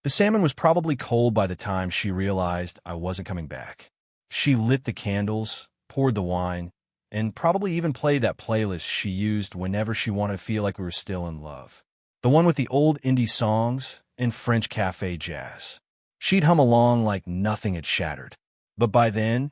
The salmon was probably cold by the time she realized I wasn't coming back. She lit the candles, poured the wine, and probably even played that playlist she used whenever she wanted to feel like we were still in love. The one with the old indie songs and French cafe jazz. She'd hum along like nothing had shattered. But by then,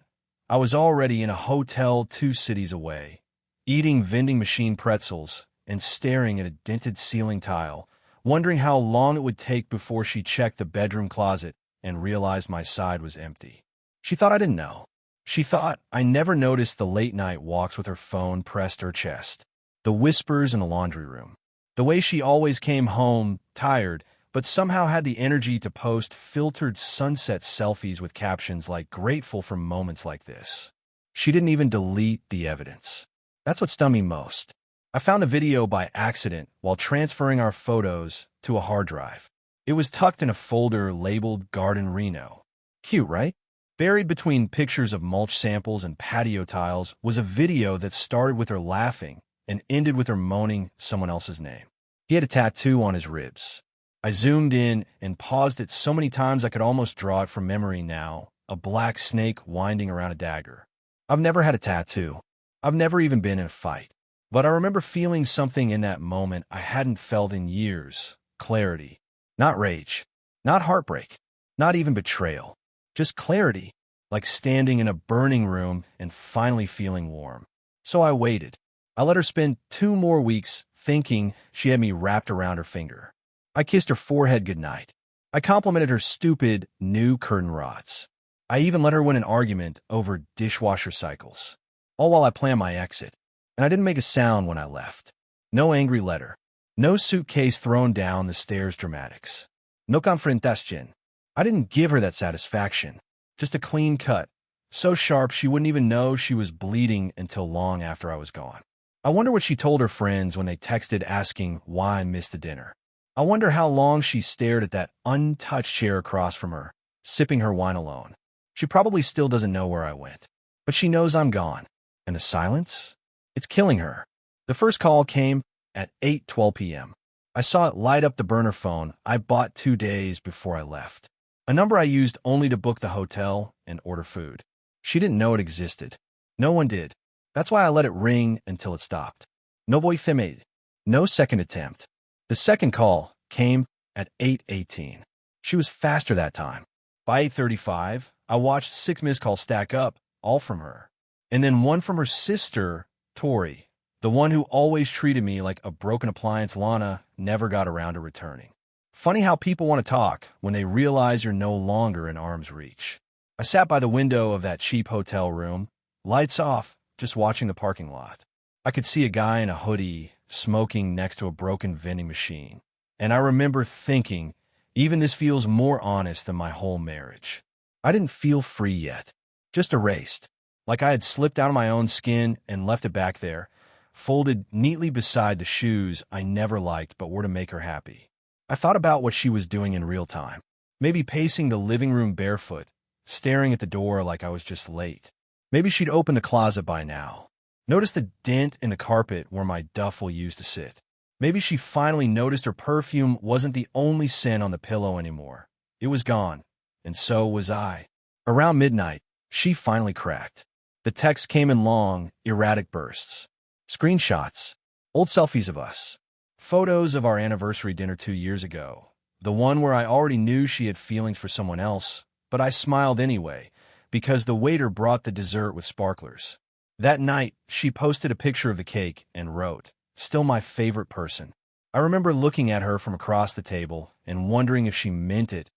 I was already in a hotel 2 cities away, eating vending machine pretzels and staring at a dented ceiling tile, wondering how long it would take before she checked the bedroom closet and realized my side was empty. She thought I didn't know. She thought I never noticed the late-night walks with her phone pressed to her chest, the whispers in the laundry room, the way she always came home tired, but somehow had the energy to post filtered sunset selfies with captions like grateful for moments like this. She didn't even delete the evidence. That's what stung me most. I found the video by accident while transferring our photos to a hard drive. It was tucked in a folder labeled Garden Reno. Cute, right? Buried between pictures of mulch samples and patio tiles was a video that started with her laughing and ended with her moaning someone else's name. He had a tattoo on his ribs. I zoomed in and paused it so many times I could almost draw it from memory now, a black snake winding around a dagger. I've never had a tattoo. I've never even been in a fight. But I remember feeling something in that moment I hadn't felt in years. Clarity. Not rage. Not heartbreak. Not even betrayal. Just clarity. Like standing in a burning room and finally feeling warm. So I waited. I let her spend 2 more weeks thinking she had me wrapped around her finger. I kissed her forehead goodnight. I complimented her stupid new curtain rods. I even let her win an argument over dishwasher cycles. All while I planned my exit. And I didn't make a sound when I left. No angry letter. No suitcase thrown down the stairs dramatics. No confrontación. I didn't give her that satisfaction. Just a clean cut. So sharp she wouldn't even know she was bleeding until long after I was gone. I wonder what she told her friends when they texted asking why I missed the dinner. I wonder how long she stared at that untouched chair across from her, sipping her wine alone. She probably still doesn't know where I went. But she knows I'm gone. And the silence? It's killing her. The first call came at 8:12 p.m. I saw it light up the burner phone I bought 2 days before I left. A number I used only to book the hotel and order food. She didn't know it existed. No one did. That's why I let it ring until it stopped. No voy femade. No second attempt. The second call came at 8:18. She was faster that time. By 8:35, I watched 6 missed calls stack up, all from her. And then one from her sister, Tori, the one who always treated me like a broken appliance Lana never got around to returning. Funny how people want to talk when they realize you're no longer in arm's reach. I sat by the window of that cheap hotel room, lights off, just watching the parking lot. I could see a guy in a hoodie smoking next to a broken vending machine. And I remember thinking, even this feels more honest than my whole marriage. I didn't feel free yet, just erased, like I had slipped out of my own skin and left it back there, folded neatly beside the shoes I never liked but were to make her happy. I thought about what she was doing in real time, maybe pacing the living room barefoot, staring at the door like I was just late. Maybe she'd opened the closet by now. Noticed the dent in the carpet where my duffel used to sit. Maybe she finally noticed her perfume wasn't the only scent on the pillow anymore. It was gone, and so was I. Around midnight, she finally cracked. The text came in long, erratic bursts. Screenshots, old selfies of us, photos of our anniversary dinner 2 years ago, the one where I already knew she had feelings for someone else, but I smiled anyway, because the waiter brought the dessert with sparklers. That night, she posted a picture of the cake and wrote, "Still my favorite person." I remember looking at her from across the table and wondering if she meant it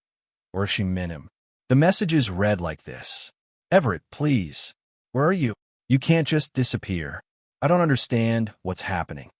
or if she meant him. The messages read like this. "Everett, please. Where are you? You can't just disappear. I don't understand what's happening.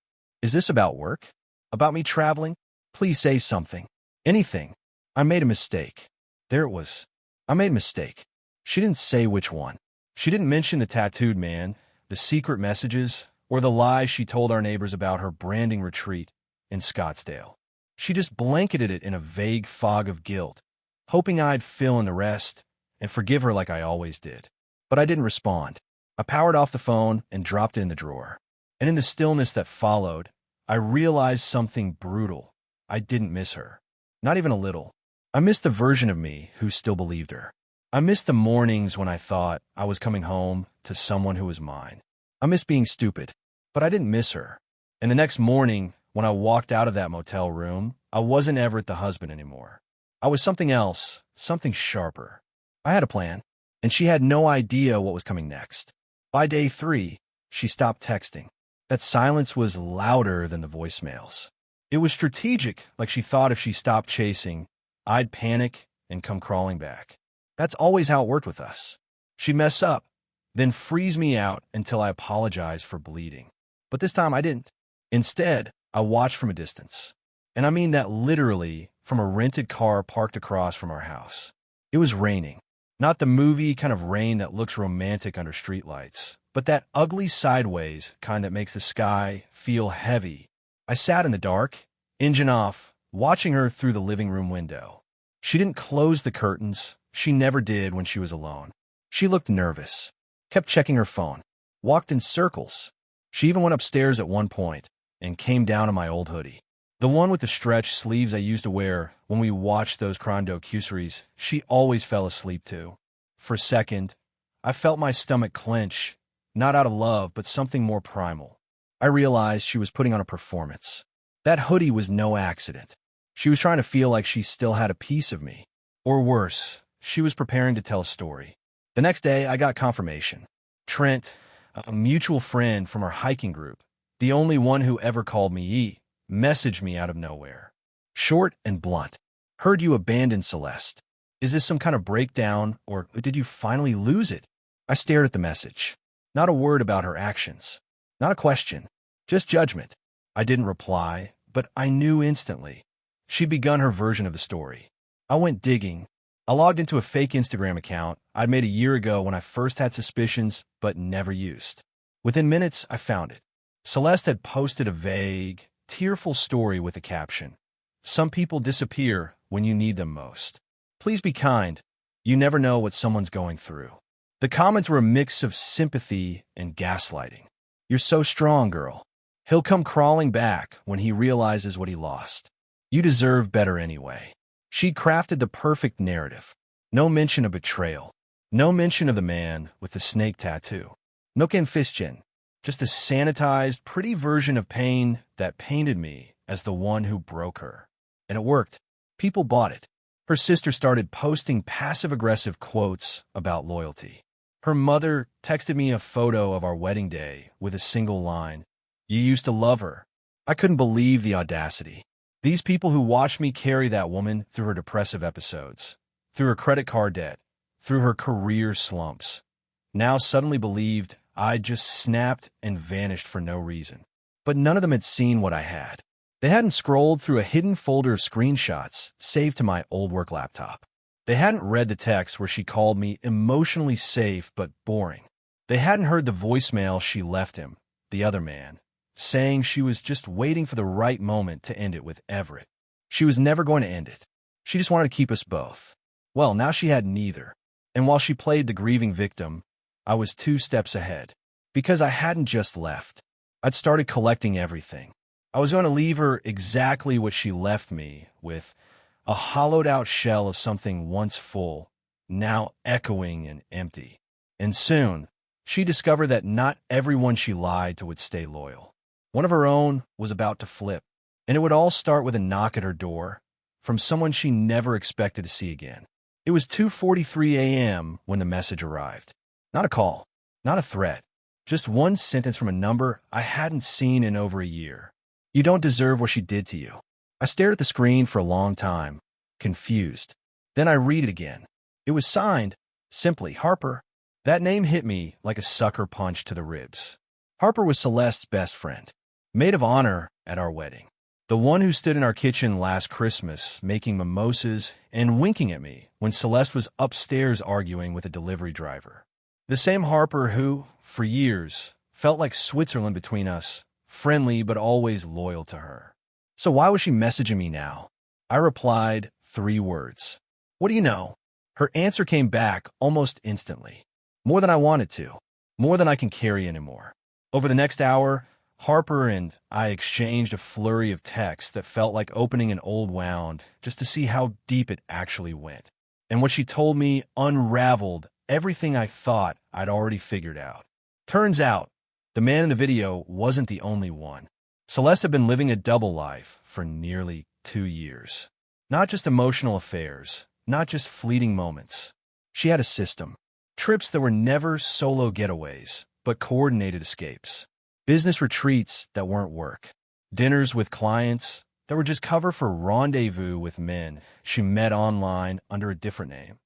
Is this about work? About me traveling? Please say something. Anything. I made a mistake." There it was. I made a mistake. She didn't say which one. She didn't mention the tattooed man, the secret messages, or the lies she told our neighbors about her branding retreat in Scottsdale. She just blanketed it in a vague fog of guilt, hoping I'd fill in the rest and forgive her like I always did. But I didn't respond. I powered off the phone and dropped it in the drawer. And in the stillness that followed, I realized something brutal. I didn't miss her. Not even a little. I missed the version of me who still believed her. I missed the mornings when I thought I was coming home to someone who was mine. I missed being stupid, but I didn't miss her. And the next morning, when I walked out of that motel room, I wasn't Everett the husband anymore. I was something else, something sharper. I had a plan, and she had no idea what was coming next. By day 3, she stopped texting. That silence was louder than the voicemails. It was strategic, like she thought if she stopped chasing, I'd panic and come crawling back. That's always how it worked with us. She'd mess up, then freeze me out until I apologized for bleeding. But this time I didn't. Instead, I watched from a distance. And I mean that literally from a rented car parked across from our house. It was raining. Not the movie kind of rain that looks romantic under streetlights, but that ugly sideways kind that makes the sky feel heavy. I sat in the dark, engine off, watching her through the living room window. She didn't close the curtains. She never did when she was alone. She looked nervous, kept checking her phone, walked in circles. She even went upstairs at one point and came down in my old hoodie. The one with the stretched sleeves I used to wear when we watched those crime documentaries, she always fell asleep to. For a second, I felt my stomach clench, not out of love, but something more primal. I realized she was putting on a performance. That hoodie was no accident. She was trying to feel like she still had a piece of me. Or worse, she was preparing to tell a story. The next day, I got confirmation. Trent, a mutual friend from our hiking group, the only one who ever called me E, messaged me out of nowhere. Short and blunt. Heard you abandoned Celeste. Is this some kind of breakdown, or did you finally lose it? I stared at the message. Not a word about her actions. Not a question. Just judgment. I didn't reply, but I knew instantly. She'd begun her version of the story. I went digging. I logged into a fake Instagram account I'd made a year ago when I first had suspicions, but never used. Within minutes, I found it. Celeste had posted a vague, tearful story with a caption. Some people disappear when you need them most. Please be kind. You never know what someone's going through. The comments were a mix of sympathy and gaslighting. You're so strong, girl. He'll come crawling back when he realizes what he lost. You deserve better anyway. She'd crafted the perfect narrative. No mention of betrayal. No mention of the man with the snake tattoo. No confession. Just a sanitized, pretty version of pain that painted me as the one who broke her. And it worked. People bought it. Her sister started posting passive-aggressive quotes about loyalty. Her mother texted me a photo of our wedding day with a single line. You used to love her. I couldn't believe the audacity. These people who watched me carry that woman through her depressive episodes, through her credit card debt, through her career slumps, now suddenly believed I'd just snapped and vanished for no reason. But none of them had seen what I had. They hadn't scrolled through a hidden folder of screenshots saved to my old work laptop. They hadn't read the text where she called me emotionally safe but boring. They hadn't heard the voicemail she left him, the other man, saying she was just waiting for the right moment to end it with Everett. She was never going to end it. She just wanted to keep us both. Well, now she had neither. And while she played the grieving victim, I was 2 steps ahead. Because I hadn't just left. I'd started collecting everything. I was going to leave her exactly what she left me with, a hollowed-out shell of something once full, now echoing and empty. And soon, she discovered that not everyone she lied to would stay loyal. One of her own was about to flip, and it would all start with a knock at her door from someone she never expected to see again. It was 2:43 a.m. when the message arrived. Not a call, not a threat, just one sentence from a number I hadn't seen in over a year. You don't deserve what she did to you. I stared at the screen for a long time, confused. Then I read it again. It was signed, simply Harper. That name hit me like a sucker punch to the ribs. Harper was Celeste's best friend, maid of honor at our wedding. The one who stood in our kitchen last Christmas making mimosas and winking at me when Celeste was upstairs arguing with a delivery driver. The same Harper who, for years, felt like Switzerland between us, friendly but always loyal to her. So why was she messaging me now? I replied 3 words. What do you know? Her answer came back almost instantly. More than I wanted to. More than I can carry anymore. Over the next hour, Harper and I exchanged a flurry of texts that felt like opening an old wound just to see how deep it actually went. And what she told me unraveled everything I thought I'd already figured out. Turns out, the man in the video wasn't the only one. Celeste had been living a double life for nearly 2 years. Not just emotional affairs, not just fleeting moments. She had a system. Trips that were never solo getaways, but coordinated escapes. Business retreats that weren't work. Dinners with clients that were just cover for rendezvous with men she met online under a different name.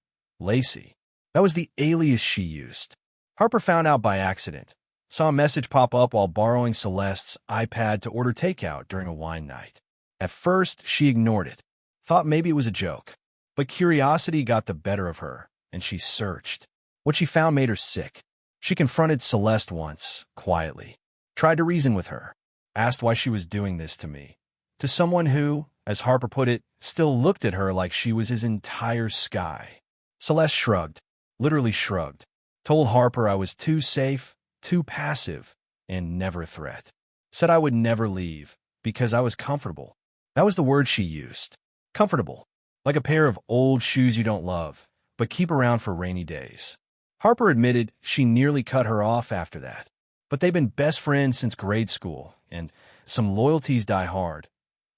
Lacey. That was the alias she used. Harper found out by accident. Saw a message pop up while borrowing Celeste's iPad to order takeout during a wine night. At first, she ignored it. Thought maybe it was a joke. But curiosity got the better of her, and she searched. What she found made her sick. She confronted Celeste once, quietly. Tried to reason with her. Asked why she was doing this to me. To someone who, as Harper put it, still looked at her like she was his entire sky. Celeste shrugged. Literally shrugged. Told Harper I was too safe, too passive, and never a threat. Said I would never leave, because I was comfortable. That was the word she used. Comfortable. Like a pair of old shoes you don't love, but keep around for rainy days. Harper admitted she nearly cut her off after that. But they've been best friends since grade school, and some loyalties die hard,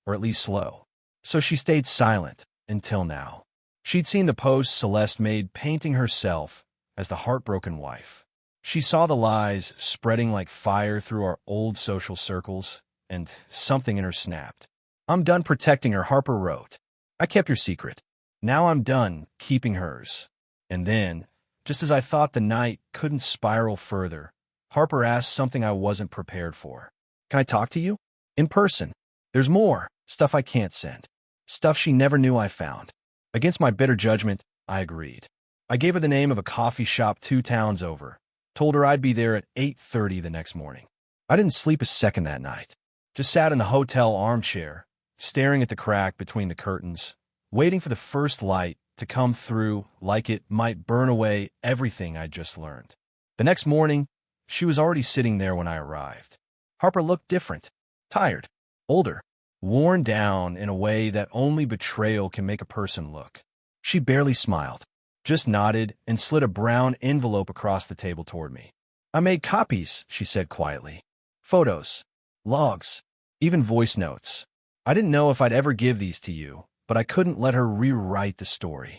or at least slow. So she stayed silent until now. She'd seen the posts Celeste made painting herself as the heartbroken wife. She saw the lies spreading like fire through our old social circles, and something in her snapped. I'm done protecting her, Harper wrote. I kept your secret. Now I'm done keeping hers. And then, just as I thought the night couldn't spiral further, Harper asked something I wasn't prepared for. Can I talk to you? In person. There's more. Stuff I can't send. Stuff she never knew I found. Against my bitter judgment, I agreed. I gave her the name of a coffee shop 2 towns over. Told her I'd be there at 8:30 the next morning. I didn't sleep a second that night. Just sat in the hotel armchair, staring at the crack between the curtains, waiting for the first light to come through like it might burn away everything I'd just learned. The next morning, she was already sitting there when I arrived. Harper looked different, tired, older, worn down in a way that only betrayal can make a person look. She barely smiled, just nodded and slid a brown envelope across the table toward me. I made copies, she said quietly. Photos, logs, even voice notes. I didn't know if I'd ever give these to you, but I couldn't let her rewrite the story.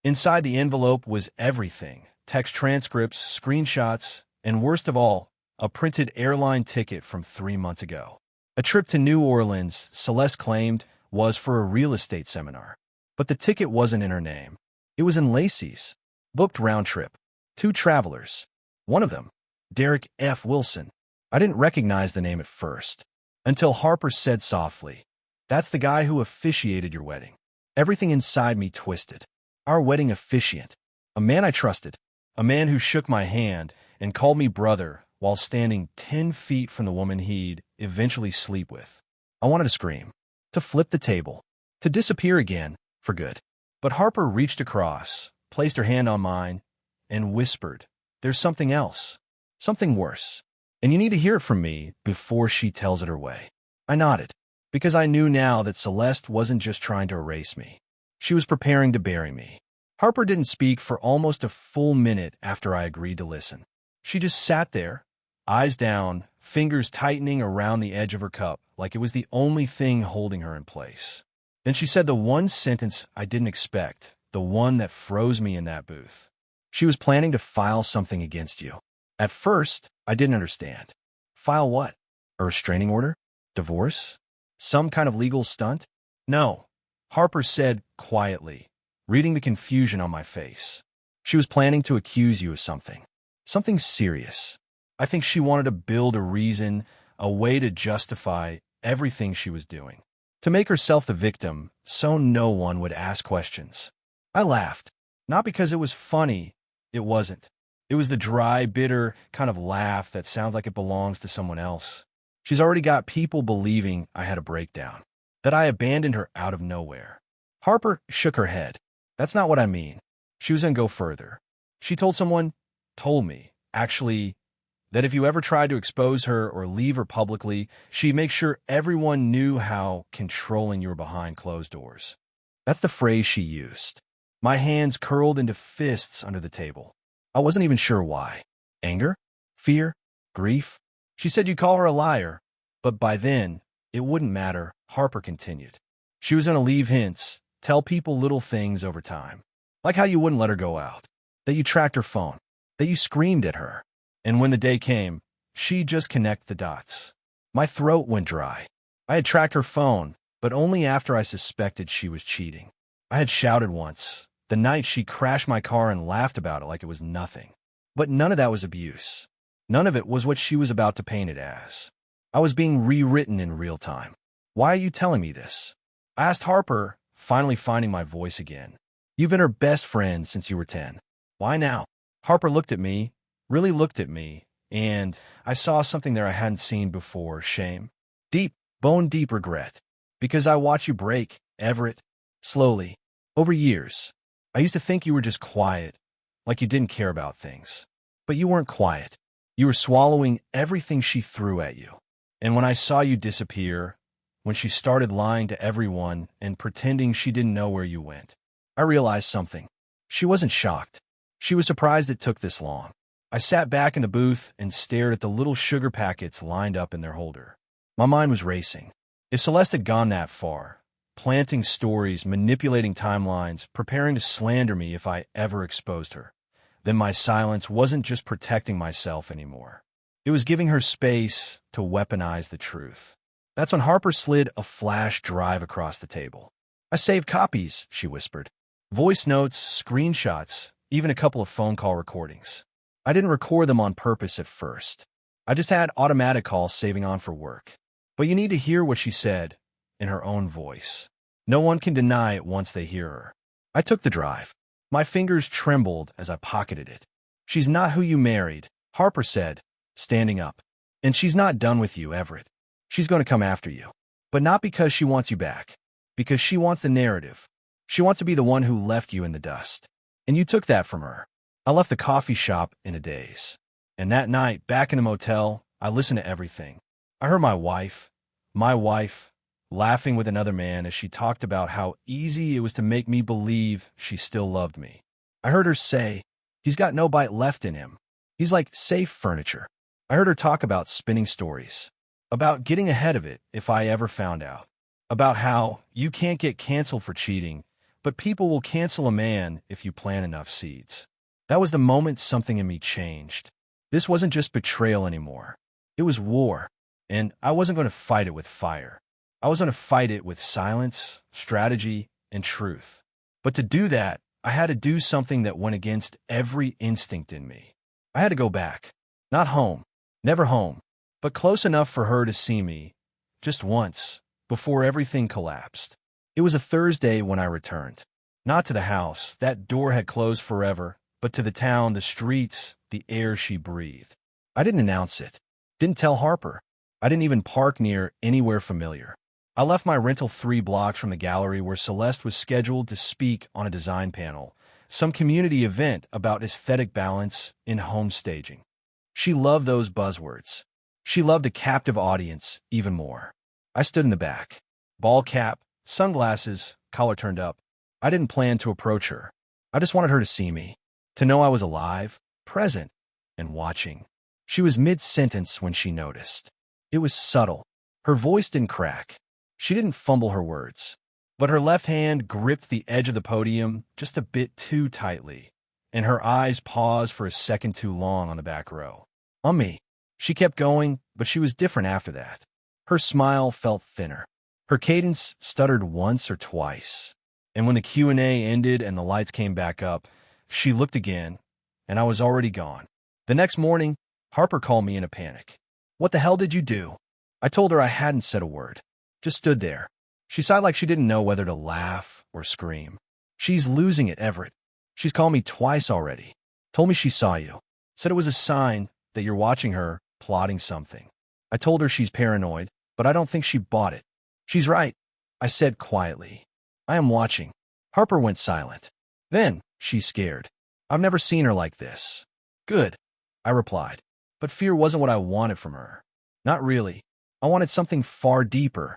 Inside the envelope was everything: text transcripts, screenshots, and worst of all, a printed airline ticket from 3 months ago. A trip to New Orleans, Celeste claimed, was for a real estate seminar. But the ticket wasn't in her name. It was in Lacey's. Booked round trip. 2 travelers. One of them, Derek F. Wilson. I didn't recognize the name at first, until Harper said softly, "That's the guy who officiated your wedding." Everything inside me twisted. Our wedding officiant. A man I trusted. A man who shook my hand and called me brother while standing 10 feet from the woman he'd eventually sleep with. I wanted to scream, to flip the table, to disappear again for good. But Harper reached across, placed her hand on mine, and whispered, "There's something else, something worse, and you need to hear it from me before she tells it her way." I nodded, because I knew now that Celeste wasn't just trying to erase me. She was preparing to bury me. Harper didn't speak for almost a full minute after I agreed to listen. She just sat there, eyes down, fingers tightening around the edge of her cup like it was the only thing holding her in place. Then she said the one sentence I didn't expect, the one that froze me in that booth. She was planning to file something against you. At first, I didn't understand. File what? A restraining order? Divorce? Some kind of legal stunt? No, Harper said quietly, reading the confusion on my face. She was planning to accuse you of something. Something serious. I think she wanted to build a reason, a way to justify everything she was doing. To make herself the victim, so no one would ask questions. I laughed. Not because it was funny. It wasn't. It was the dry, bitter kind of laugh that sounds like it belongs to someone else. She's already got people believing I had a breakdown, that I abandoned her out of nowhere. Harper shook her head. That's not what I mean. She was going to go further. She told me, actually, That if you ever tried to expose her or leave her publicly, she'd make sure everyone knew how controlling you were behind closed doors. That's the phrase she used. My hands curled into fists under the table. I wasn't even sure why. Anger? Fear? Grief? She said you'd call her a liar, but by then, it wouldn't matter, Harper continued. She was going to leave hints, tell people little things over time. Like how you wouldn't let her go out, that you tracked her phone, that you screamed at her. And when the day came, she'd just connect the dots. My throat went dry. I had tracked her phone, but only after I suspected she was cheating. I had shouted once, the night she crashed my car, and laughed about it like it was nothing. But none of that was abuse. None of it was what she was about to paint it as. I was being rewritten in real time. Why are you telling me this? I asked Harper, finally finding my voice again. You've been her best friend since you were 10. Why now? Harper looked at me, really looked at me, and I saw something there I hadn't seen before. Shame. Deep, bone-deep regret. Because I watched you break, Everett. Slowly. Over years. I used to think you were just quiet, like you didn't care about things. But you weren't quiet. You were swallowing everything she threw at you. And when I saw you disappear, when she started lying to everyone and pretending she didn't know where you went, I realized something. She wasn't shocked. She was surprised it took this long. I sat back in the booth and stared at the little sugar packets lined up in their holder. My mind was racing. If Celeste had gone that far, planting stories, manipulating timelines, preparing to slander me if I ever exposed her, then my silence wasn't just protecting myself anymore. It was giving her space to weaponize the truth. That's when Harper slid a flash drive across the table. I saved copies, she whispered. Voice notes, screenshots, even a couple of phone call recordings. I didn't record them on purpose at first. I just had automatic calls saving on for work. But you need to hear what she said in her own voice. No one can deny it once they hear her. I took the drive. My fingers trembled as I pocketed it. She's not who you married, Harper said, standing up. And she's not done with you, Everett. She's going to come after you. But not because she wants you back. Because she wants the narrative. She wants to be the one who left you in the dust. And you took that from her. I left the coffee shop in a daze. And that night, back in the motel, I listened to everything. I heard my wife, laughing with another man as she talked about how easy it was to make me believe she still loved me. I heard her say, he's got no bite left in him. He's like safe furniture. I heard her talk about spinning stories, about getting ahead of it if I ever found out, about how you can't get canceled for cheating, but people will cancel a man if you plant enough seeds. That was the moment something in me changed. This wasn't just betrayal anymore. It was war, and I wasn't going to fight it with fire. I was going to fight it with silence, strategy, and truth. But to do that, I had to do something that went against every instinct in me. I had to go back. Not home, never home, but close enough for her to see me, just once, before everything collapsed. It was a Thursday when I returned. Not to the house, that door had closed forever, but to the town, the streets, the air she breathed. I didn't announce it. Didn't tell Harper. I didn't even park near anywhere familiar. I left my rental 3 blocks from the gallery where Celeste was scheduled to speak on a design panel, some community event about aesthetic balance in home staging. She loved those buzzwords. She loved a captive audience even more. I stood in the back. Ball cap, sunglasses, collar turned up. I didn't plan to approach her. I just wanted her to see me, to know I was alive, present, and watching. She was mid-sentence when she noticed. It was subtle. Her voice didn't crack. She didn't fumble her words. But her left hand gripped the edge of the podium just a bit too tightly, and her eyes paused for a second too long on the back row. On me. She kept going, but she was different after that. Her smile felt thinner. Her cadence stuttered once or twice. And when the Q&A ended and the lights came back up, she looked again, and I was already gone. The next morning, Harper called me in a panic. What the hell did you do? I told her I hadn't said a word. Just stood there. She sighed like she didn't know whether to laugh or scream. She's losing it, Everett. She's called me twice already. Told me she saw you. Said it was a sign that you're watching her, plotting something. I told her she's paranoid, but I don't think she bought it. She's right, I said quietly. I am watching. Harper went silent. Then, she's scared. I've never seen her like this. Good, I replied. But fear wasn't what I wanted from her. Not really. I wanted something far deeper.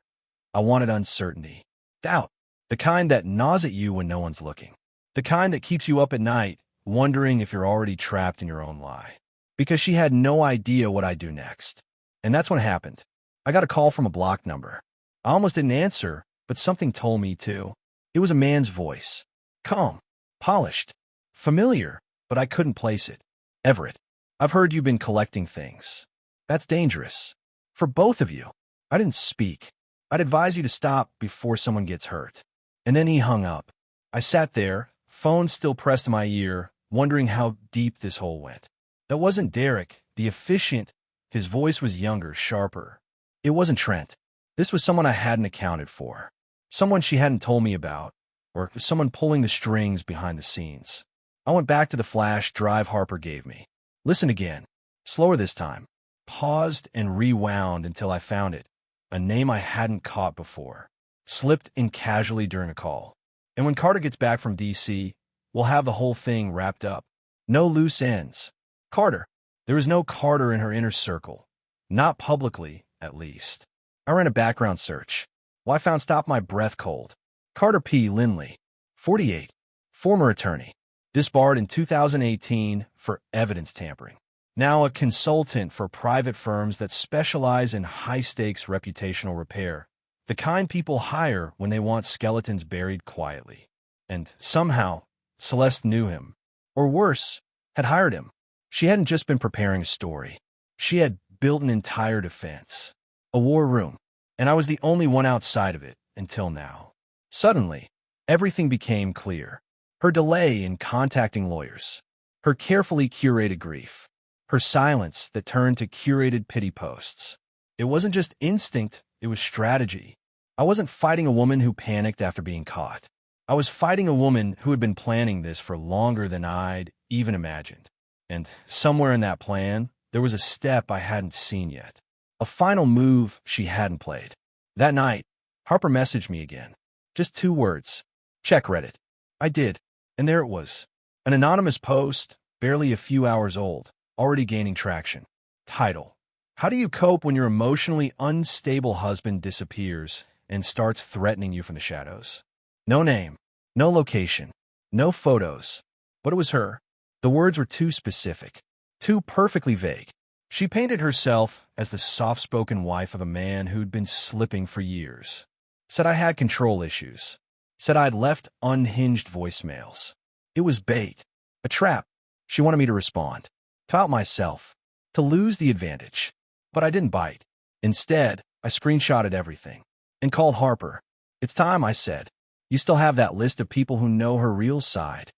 I wanted uncertainty. Doubt. The kind that gnaws at you when no one's looking. The kind that keeps you up at night, wondering if you're already trapped in your own lie. Because she had no idea what I'd do next. And that's what happened. I got a call from a blocked number. I almost didn't answer, but something told me to. It was a man's voice. Calm. Polished. Familiar, but I couldn't place it. Everett, I've heard you've been collecting things. That's dangerous. For both of you. I didn't speak. I'd advise you to stop before someone gets hurt. And then he hung up. I sat there, phone still pressed to my ear, wondering how deep this hole went. That wasn't Derek, the efficient. His voice was younger, sharper. It wasn't Trent. This was someone I hadn't accounted for. Someone she hadn't told me about, or someone pulling the strings behind the scenes. I went back to the flash drive Harper gave me. Listened again. Slower this time. Paused and rewound until I found it. A name I hadn't caught before. Slipped in casually during a call. And when Carter gets back from D.C., we'll have the whole thing wrapped up. No loose ends. Carter. There was no Carter in her inner circle. Not publicly, at least. I ran a background search. Well, I found Stop My Breath cold. Carter P. Lindley, 48, former attorney. Disbarred in 2018 for evidence tampering. Now a consultant for private firms that specialize in high-stakes reputational repair. The kind people hire when they want skeletons buried quietly. And somehow, Celeste knew him. Or worse, had hired him. She hadn't just been preparing a story. She had built an entire defense. A war room. And I was the only one outside of it until now. Suddenly, everything became clear. Her delay in contacting lawyers. Her carefully curated grief. Her silence that turned to curated pity posts. It wasn't just instinct, it was strategy. I wasn't fighting a woman who panicked after being caught. I was fighting a woman who had been planning this for longer than I'd even imagined. And somewhere in that plan, there was a step I hadn't seen yet. A final move she hadn't played. That night, Harper messaged me again. Just 2 words. Check Reddit. I did. And there it was. An anonymous post, barely a few hours old, already gaining traction. Title: How do you cope when your emotionally unstable husband disappears and starts threatening you from the shadows? No name, no location, no photos. But it was her. The words were too specific, too perfectly vague. She painted herself as the soft-spoken wife of a man who'd been slipping for years. Said I had control issues. Said I'd left unhinged voicemails. It was bait. A trap. She wanted me to respond. To out myself. To lose the advantage. But I didn't bite. Instead, I screenshotted everything. And called Harper. It's time, I said. You still have that list of people who know her real side.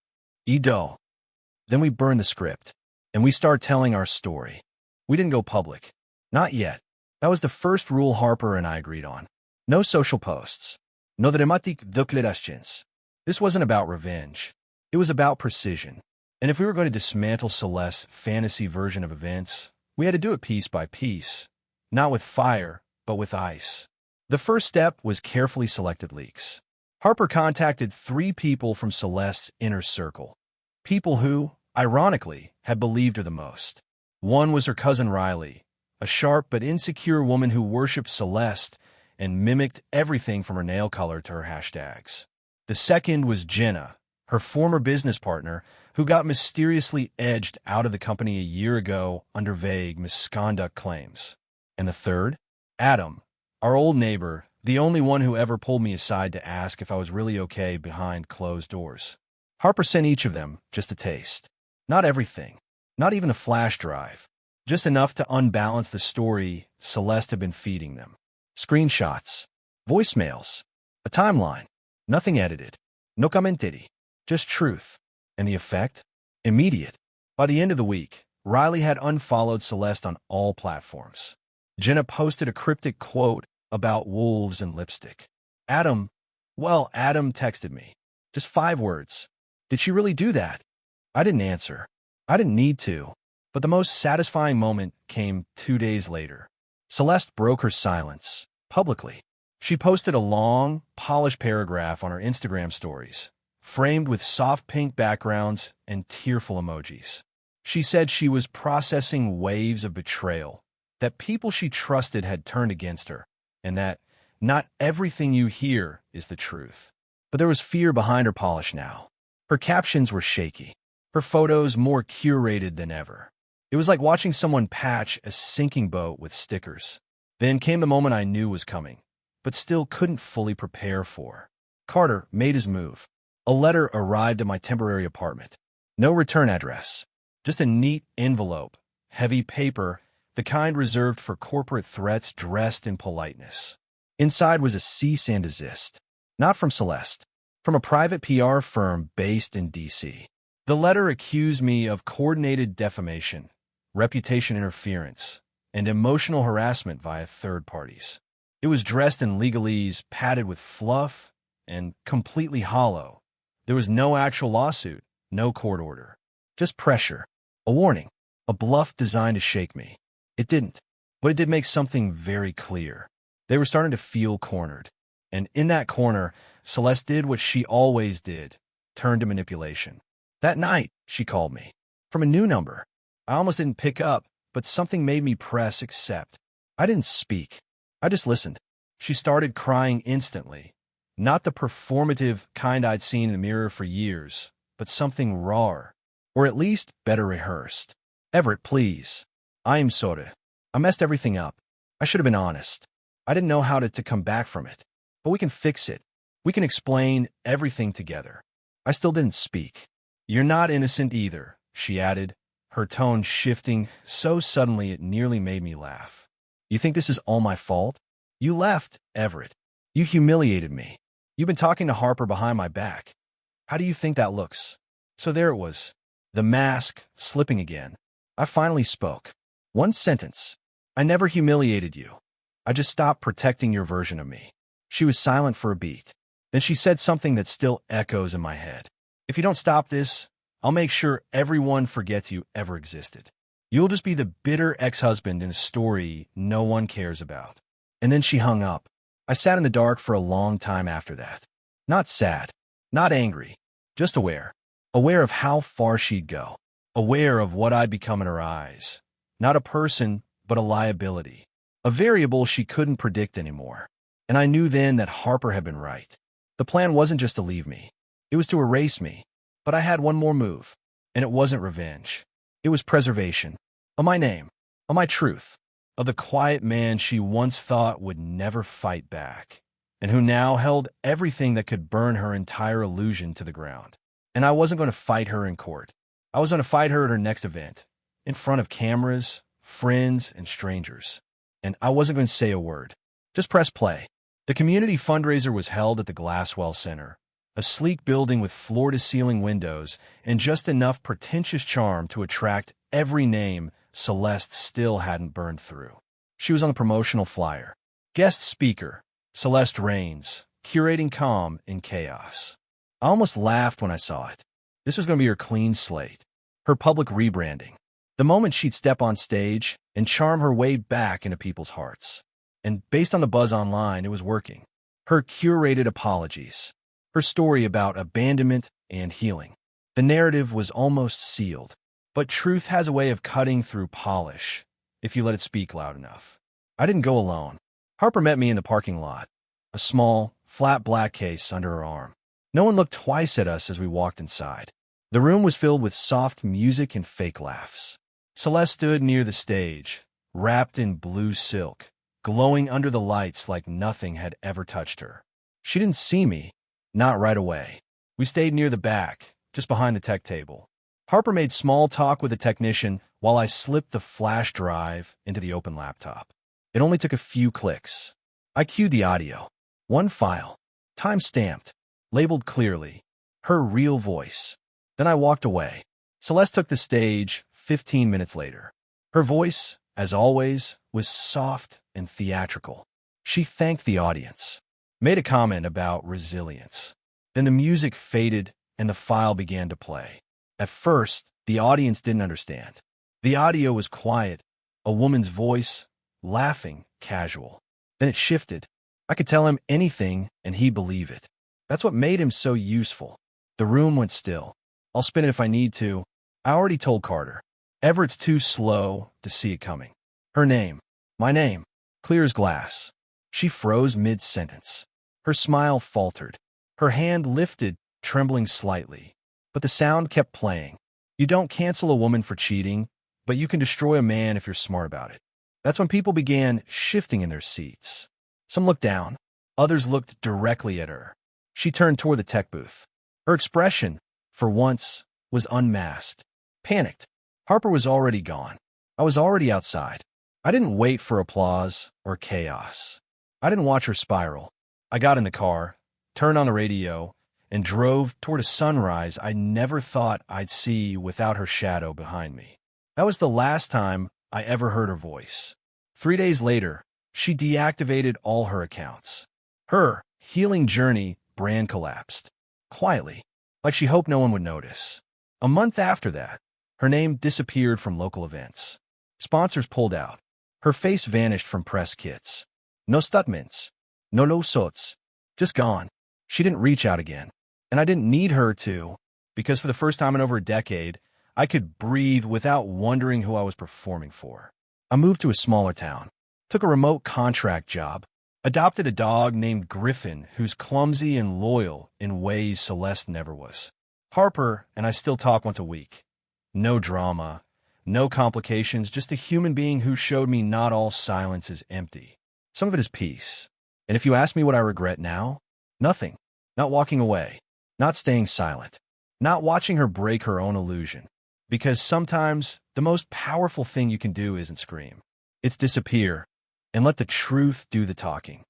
Edo. Then we burned the script. And we started telling our story. We didn't go public. Not yet. That was the first rule Harper and I agreed on. No social posts. No dramatic declarations. This wasn't about revenge. It was about precision. And if we were going to dismantle Celeste's fantasy version of events, we had to do it piece by piece. Not with fire, but with ice. The first step was carefully selected leaks. Harper contacted 3 people from Celeste's inner circle. People who, ironically, had believed her the most. One was her cousin Riley, a sharp but insecure woman who worshipped Celeste and mimicked everything from her nail color to her hashtags. The second was Jenna, her former business partner, who got mysteriously edged out of the company a year ago under vague misconduct claims. And the third? Adam, our old neighbor, the only one who ever pulled me aside to ask if I was really okay behind closed doors. Harper sent each of them just a taste. Not everything. Not even a flash drive. Just enough to unbalance the story Celeste had been feeding them. Screenshots. Voicemails. A timeline. Nothing edited. No commentary. Just truth. And the effect? Immediate. By the end of the week, Riley had unfollowed Celeste on all platforms. Jenna posted a cryptic quote about wolves and lipstick. Adam texted me. Just 5 words. Did she really do that? I didn't answer. I didn't need to. But the most satisfying moment came 2 days later. Celeste broke her silence, publicly. She posted a long, polished paragraph on her Instagram stories, framed with soft pink backgrounds and tearful emojis. She said she was processing waves of betrayal, that people she trusted had turned against her, and that not everything you hear is the truth. But there was fear behind her polish now. Her captions were shaky, her photos more curated than ever. It was like watching someone patch a sinking boat with stickers. Then came the moment I knew was coming, but still couldn't fully prepare for. Carter made his move. A letter arrived at my temporary apartment. No return address, just a neat envelope, heavy paper, the kind reserved for corporate threats dressed in politeness. Inside was a cease and desist, not from Celeste, from a private PR firm based in D.C. The letter accused me of coordinated defamation, reputation interference, and emotional harassment via third parties. It was dressed in legalese, padded with fluff, and completely hollow. There was no actual lawsuit, no court order. Just pressure, a warning, a bluff designed to shake me. It didn't, but it did make something very clear. They were starting to feel cornered. And in that corner, Celeste did what she always did, turned to manipulation. That night, she called me. From a new number. I almost didn't pick up, but something made me press accept. I didn't speak. I just listened. She started crying instantly. Not the performative kind I'd seen in the mirror for years, but something rawer, or at least better rehearsed. Everett, please. I am sorry. I messed everything up. I should have been honest. I didn't know how to come back from it. But we can fix it. We can explain everything together. I still didn't speak. You're not innocent either, she added, her tone shifting so suddenly it nearly made me laugh. You think this is all my fault? You left, Everett. You humiliated me. You've been talking to Harper behind my back. How do you think that looks? So there it was. The mask slipping again. I finally spoke. One sentence. I never humiliated you. I just stopped protecting your version of me. She was silent for a beat. Then she said something that still echoes in my head. If you don't stop this, I'll make sure everyone forgets you ever existed. You'll just be the bitter ex-husband in a story no one cares about. And then she hung up. I sat in the dark for a long time after that. Not sad, not angry, just aware. Aware of how far she'd go. Aware of what I'd become in her eyes. Not a person, but a liability. A variable she couldn't predict anymore. And I knew then that Harper had been right. The plan wasn't just to leave me. It was to erase me. But I had one more move. And it wasn't revenge. It was preservation. Of my name. Of my truth. Of the quiet man she once thought would never fight back. And who now held everything that could burn her entire illusion to the ground. And I wasn't going to fight her in court. I was going to fight her at her next event. In front of cameras, friends, and strangers. And I wasn't going to say a word. Just press play. The community fundraiser was held at the Glasswell Center, a sleek building with floor-to-ceiling windows and just enough pretentious charm to attract every name Celeste still hadn't burned through. She was on the promotional flyer. Guest speaker, Celeste Raines, curating calm in chaos. I almost laughed when I saw it. This was going to be her clean slate, her public rebranding, the moment she'd step on stage and charm her way back into people's hearts. And based on the buzz online, it was working. Her curated apologies, her story about abandonment and healing. The narrative was almost sealed. But truth has a way of cutting through polish, if you let it speak loud enough. I didn't go alone. Harper met me in the parking lot, a small, flat black case under her arm. No one looked twice at us as we walked inside. The room was filled with soft music and fake laughs. Celeste stood near the stage, wrapped in blue silk, glowing under the lights like nothing had ever touched her. She didn't see me, not right away. We stayed near the back, just behind the tech table. Harper made small talk with the technician while I slipped the flash drive into the open laptop. It only took a few clicks. I cued the audio. One file, time-stamped, labeled clearly, her real voice. Then I walked away. Celeste took the stage 15 minutes later. Her voice, as always, was soft and theatrical. She thanked the audience, made a comment about resilience. Then the music faded and the file began to play. At first, the audience didn't understand. The audio was quiet, a woman's voice, laughing, casual. Then it shifted. I could tell him anything and he'd believe it. That's what made him so useful. The room went still. I'll spin it if I need to. I already told Carter. Everett's too slow to see it coming. Her name. My name. Clear as glass. She froze mid-sentence. Her smile faltered. Her hand lifted, trembling slightly. But the sound kept playing. You don't cancel a woman for cheating, but you can destroy a man if you're smart about it. That's when people began shifting in their seats. Some looked down. Others looked directly at her. She turned toward the tech booth. Her expression, for once, was unmasked. Panicked. Harper was already gone. I was already outside. I didn't wait for applause or chaos. I didn't watch her spiral. I got in the car, turned on the radio, and drove toward a sunrise I never thought I'd see without her shadow behind me. That was the last time I ever heard her voice. 3 days later, she deactivated all her accounts. Her healing journey brand collapsed. Quietly, like she hoped no one would notice. A month after that, her name disappeared from local events. Sponsors pulled out. Her face vanished from press kits. No statements. No lawsuits. Just gone. She didn't reach out again. And I didn't need her to, because for the first time in over a decade, I could breathe without wondering who I was performing for. I moved to a smaller town, took a remote contract job, adopted a dog named Griffin who's clumsy and loyal in ways Celeste never was. Harper and I still talk once a week. No drama, no complications, just a human being who showed me not all silence is empty. Some of it is peace. And if you ask me what I regret now, nothing. Not walking away, not staying silent, not watching her break her own illusion. Because sometimes the most powerful thing you can do isn't scream. It's disappear and let the truth do the talking.